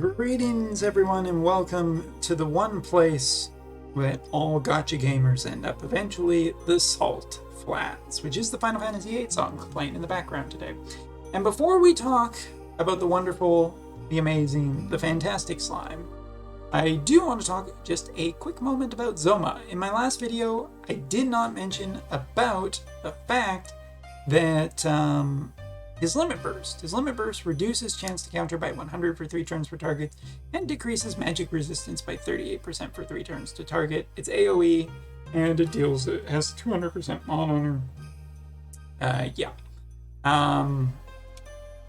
Greetings, everyone, and welcome to the one place where all gotcha gamers end up eventually, the Salt Flats, which is the Final Fantasy VIII song playing in the background today. And before we talk about the wonderful, the amazing, the fantastic slime, I do want to talk just a quick moment about Zoma. In my last video, I did not mention about the fact that his Limit Burst reduces chance to counter by 100 for 3 turns per target and decreases magic resistance by 38% for 3 turns to target. It's AoE and it has 200% mod on her. I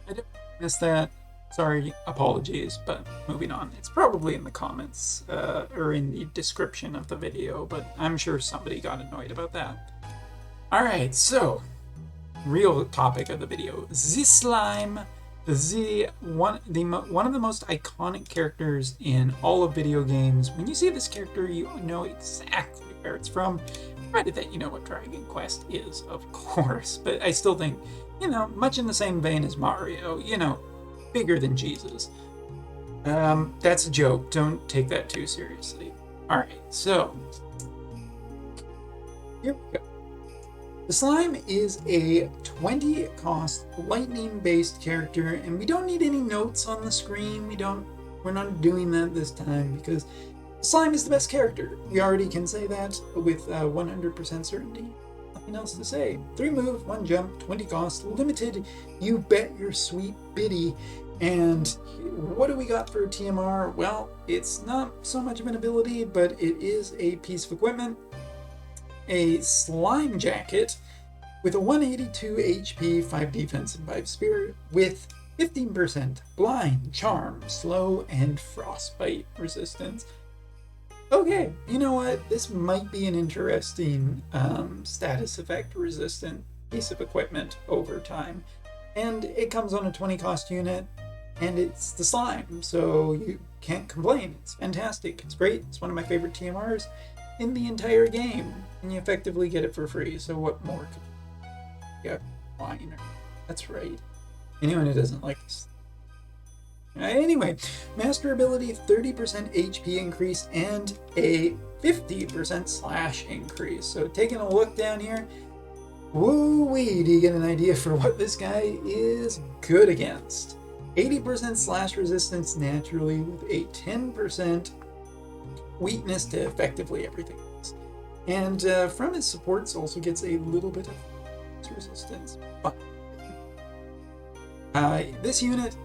didn't miss that. Sorry, apologies, but moving on. It's probably in the comments or in the description of the video, but I'm sure somebody got annoyed about that. Alright, so real topic of the video. The slime, one of the most iconic characters in all of video games. When you see this character, you know exactly where it's from, provided that you know what Dragon Quest is, of course. But I still think, much in the same vein as Mario, bigger than Jesus. That's a joke. Don't take that too seriously. Alright, so here we go. The slime is a 20 cost lightning based character, and we don't need any notes on the screen. We're not doing that this time because slime is the best character. We already can say that with 100% certainty. Nothing else to say. 3 move, 1 jump, 20 cost, limited. You bet your sweet biddy. And what do we got for TMR? Well, it's not so much of an ability, but it is a piece of equipment. A slime jacket with a 182 HP, 5 defense, and 5 spirit with 15% blind, charm, slow, and frostbite resistance. Okay, you know what? This might be an interesting status effect resistant piece of equipment over time. And it comes on a 20 cost unit, and it's the slime, so you can't complain. It's fantastic. It's great. It's one of my favorite TMRs in the entire game, and you effectively get it for free, so what more could you get? Fine. That's right. Anyone who doesn't like this. Anyway, master ability, 30% HP increase and a 50% slash increase. So taking a look down here, woo-wee, do you get an idea for what this guy is good against? 80% slash resistance naturally with a 10% weakness to effectively everything else. And from his supports also gets a little bit of resistance. But this unit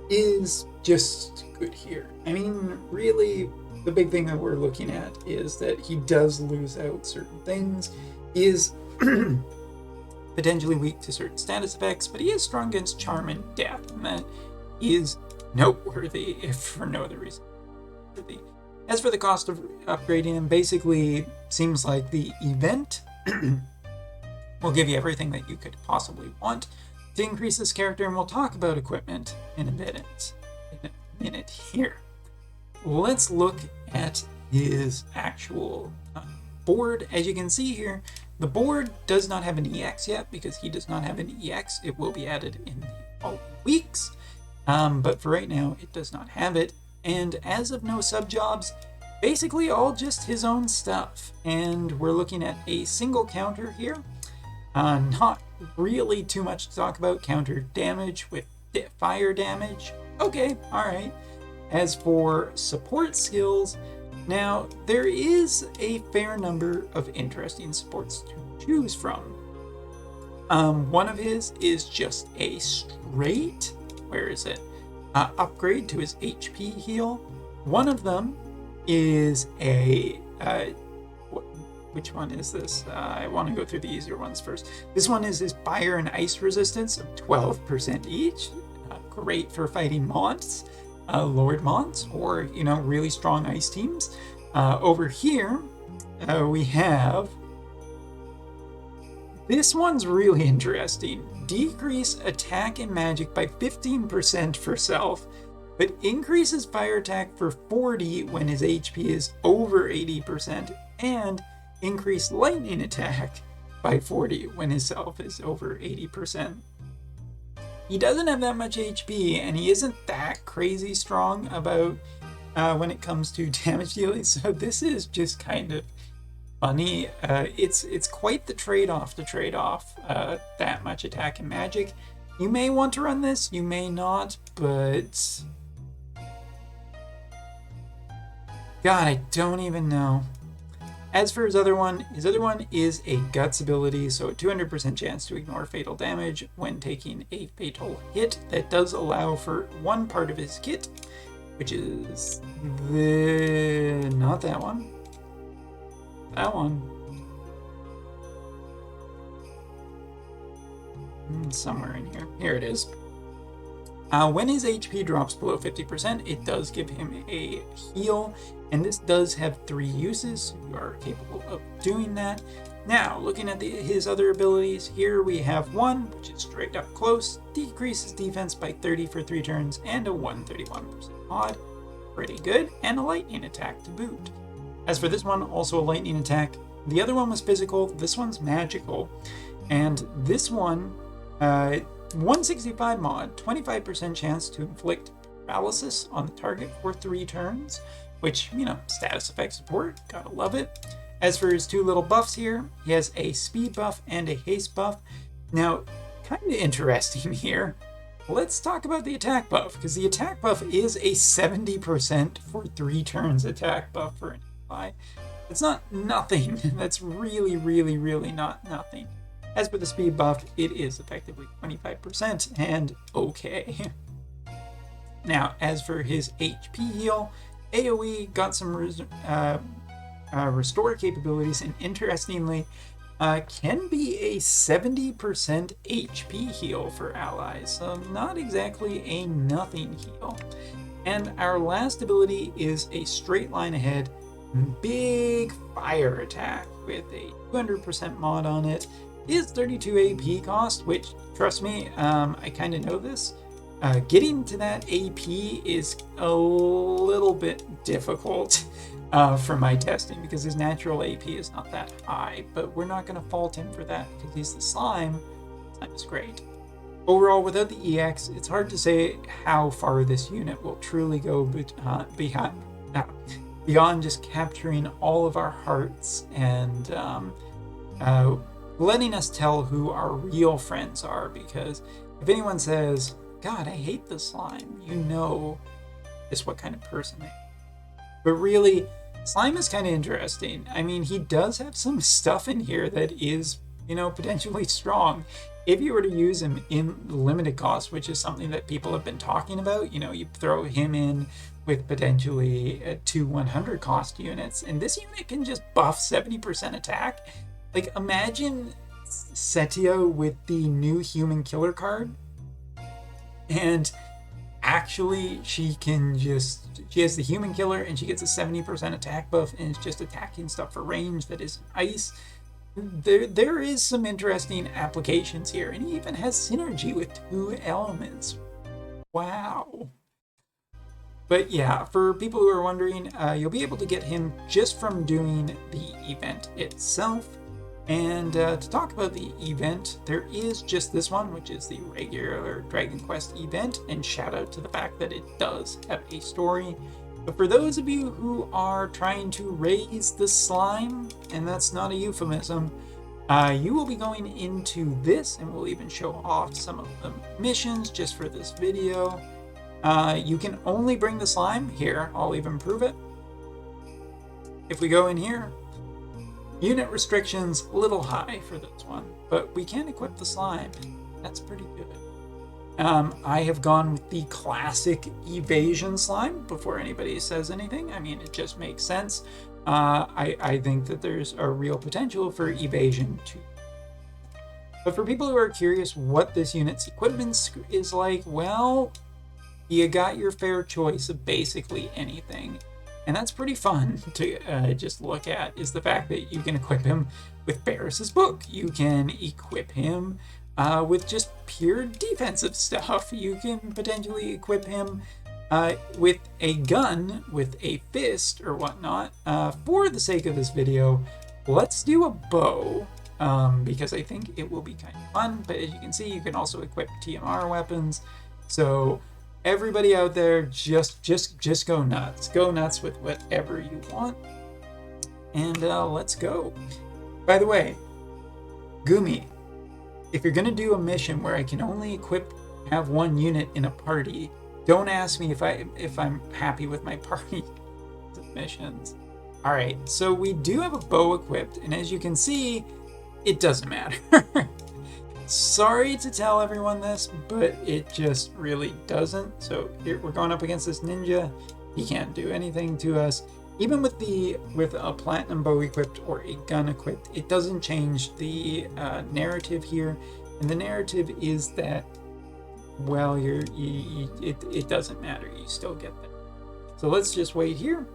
is just good here. I mean, really, the big thing that we're looking at is that he does lose out certain things. He is potentially weak to certain status effects, but he is strong against charm and death, and that is noteworthy, if for no other reason. As for the cost of upgrading him, basically seems like the event will give you everything that you could possibly want to increase this character, and we'll talk about equipment in a minute here. Let's look at his actual board. As you can see here, the board does not have an EX yet because he does not have an EX. It will be added in the following weeks, but for right now, it does not have it. And as of no sub-jobs, basically all just his own stuff. And we're looking at a single counter here. Not really too much to talk about. Counter damage with fire damage. Okay, alright. As for support skills, now there is a fair number of interesting supports to choose from. One of his is just a straight, where is it? Upgrade to his HP heal. One of them is a which one is this? I want to go through the easier ones first. This one is his fire and ice resistance of 12% each. Great for fighting Monts, Lord Monts, or really strong ice teams. Over here we have this one's really interesting. Decrease attack and magic by 15% for self, but increases fire attack for 40 when his HP is over 80%, and increase lightning attack by 40 when his self is over 80%. he doesn't have that much HP, and he isn't that crazy strong about when it comes to damage dealing. So this is just kind of funny. It's quite the trade-off to trade off that much attack and magic. You may want to run this, you may not, but God, I don't even know. As for his other one is a Guts ability, so a 200% chance to ignore fatal damage when taking a fatal hit. That does allow for one part of his kit, which is not that one. That one. Somewhere in here. Here it is. When his HP drops below 50%, it does give him a heal, and this does have 3 uses, so you are capable of doing that. Now, looking at his other abilities, here we have one, which is straight up close, decreases defense by 30 for 3 turns, and a 131% mod. Pretty good, and a lightning attack to boot. As for this one, also a lightning attack. The other one was physical, this one's magical, and this one, 165 mod, 25% chance to inflict paralysis on the target for 3 turns, which, you know, status effect support, gotta love it. As for his 2 little buffs here, he has a speed buff and a haste buff. Now, kind of interesting here, let's talk about the attack buff, because the attack buff is a 70% for 3 turns attack buff for an ally. It's not nothing, that's really, really, really not nothing. As for the speed buff, it is effectively 25% and okay. Now, as for his HP heal, AoE got some restore capabilities, and interestingly, can be a 70% HP heal for allies, so not exactly a nothing heal. And our last ability is a straight line ahead, big fire attack with a 200% mod on it. Is 32 AP cost, which, trust me, I kind of know this. Getting to that AP is a little bit difficult for my testing, because his natural AP is not that high, but we're not going to fault him for that, because he's the slime. Slime is great. Overall, without the EX, it's hard to say how far this unit will truly go beyond just capturing all of our hearts and letting us tell who our real friends are, because if anyone says, God, I hate the slime, you know just what kind of person they are. But really, slime is kind of interesting. I mean, he does have some stuff in here that is, you know, potentially strong. If you were to use him in limited cost, which is something that people have been talking about, you know, you throw him in with potentially 2 100 cost units, and this unit can just buff 70% attack. Like, imagine Setia with the new human killer card, and actually she has the human killer and she gets a 70% attack buff, and it's just attacking stuff for range that is ice. There is some interesting applications here, and he even has synergy with 2 elements. Wow. But yeah, for people who are wondering, you'll be able to get him just from doing the event itself. And to talk about the event, there is just this one, which is the regular Dragon Quest event, and shout out to the fact that it does have a story. But for those of you who are trying to raise the slime, and that's not a euphemism, you will be going into this, and we'll even show off some of the missions just for this video. You can only bring the slime here. I'll even prove it. If we go in here, unit restrictions a little high for this one, but we can equip the slime. That's pretty good. I have gone with the classic evasion slime before anybody says anything. I mean, it just makes sense. I think that there's a real potential for evasion too. But for people who are curious what this unit's equipment is like, well, you got your fair choice of basically anything. And that's pretty fun to just look at, is the fact that you can equip him with Barris's book. You can equip him with just pure defensive stuff. You can potentially equip him with a gun, with a fist or whatnot. For the sake of this video, let's do a bow. because I think it will be kind of fun. But as you can see, you can also equip TMR weapons. So everybody out there, just go nuts. Go nuts with whatever you want. And let's go. By the way, Gumi, if you're gonna do a mission where I can only have one unit in a party, don't ask me if I'm happy with my party missions. All right, so we do have a bow equipped, and as you can see, it doesn't matter. Sorry to tell everyone this, but it just really doesn't. So here we're going up against this ninja. He can't do anything to us. Even with a platinum bow equipped or a gun equipped, it doesn't change the narrative here. And the narrative is that, well, it doesn't matter. You still get that. So let's just wait here.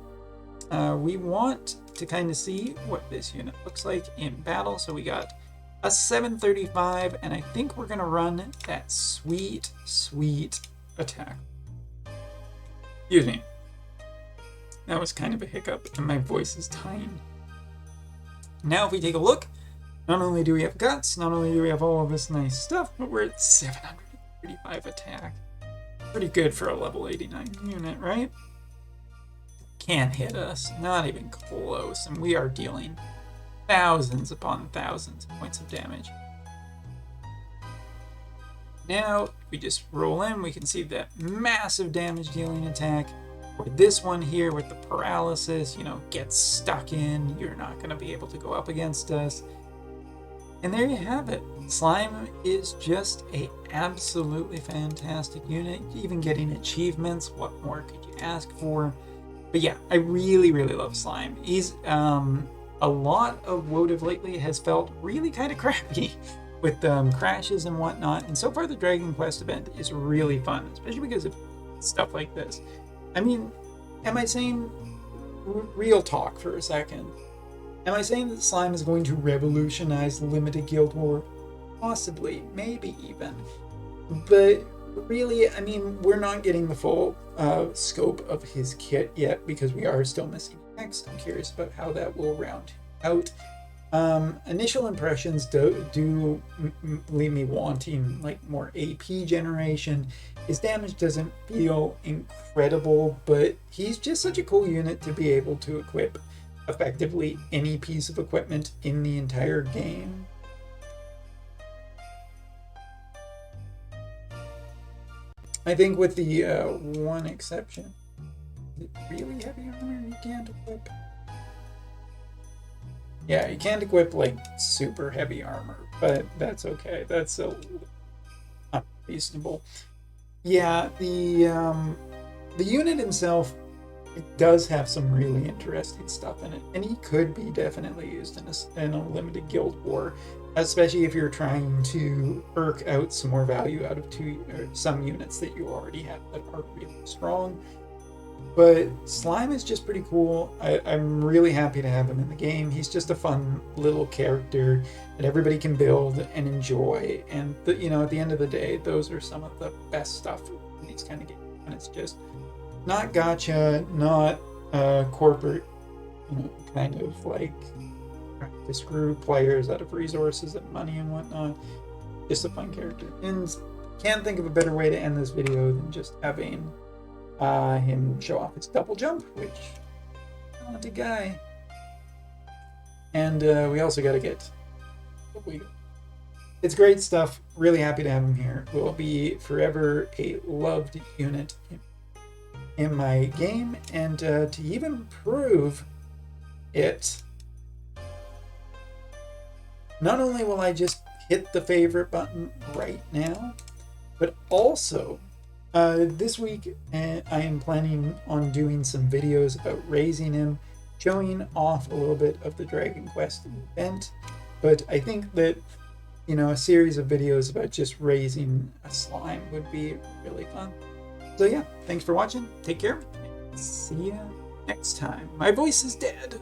We want to kind of see what this unit looks like in battle. So we got a 735, and I think we're gonna run that sweet attack. Excuse me. That was kind of a hiccup, and my voice is dying. Now, if we take a look, not only do we have guts, not only do we have all of this nice stuff, but we're at 735 attack. Pretty good for a level 89 unit, right? Can't hit us, not even close, and we are dealing thousands upon thousands of points of damage. Now, if we just roll in, we can see that massive damage dealing attack. Or this one here with the paralysis, gets stuck in, you're not going to be able to go up against us. And there you have it. Slime is just a absolutely fantastic unit. Even getting achievements, what more could you ask for? But yeah, I really love Slime. He's a lot of Wotv lately has felt really kind of crappy with crashes and whatnot. And so far, the Dragon Quest event is really fun, especially because of stuff like this. I mean, am I saying real talk for a second? Am I saying that Slime is going to revolutionize limited Guild War? Possibly, maybe even. But really, I mean, we're not getting the full scope of his kit yet because we are still missing X. I'm curious about how that will round out. Initial impressions do leave me wanting like more AP generation. His damage doesn't feel incredible, but he's just such a cool unit to be able to equip effectively any piece of equipment in the entire game. I think with the one exception, is it really heavy armor you can't equip? Yeah, you can't equip like super heavy armor, but that's okay. That's unreasonable. Yeah, the unit himself, it does have some really interesting stuff in it, and he could be definitely used in a limited Guild War, especially if you're trying to irk out some more value out of some units that you already have that are really strong. But Slime is just pretty cool. I'm really happy to have him in the game. He's just a fun little character that everybody can build and enjoy. And at the end of the day, those are some of the best stuff in these kind of games. And it's just not gacha, not corporate, kind of like trying to screw players out of resources and money and whatnot. Just a fun character. And can't think of a better way to end this video than just having him show off his double jump, which talented guy. And we also got to get it's great stuff. Really happy to have him here. Will be forever a loved unit in my game, and to even prove it, not only will I just hit the favorite button right now, but also this week, I am planning on doing some videos about raising him, showing off a little bit of the Dragon Quest event. But I think that, a series of videos about just raising a slime would be really fun. So yeah, thanks for watching. Take care. See ya next time. My voice is dead.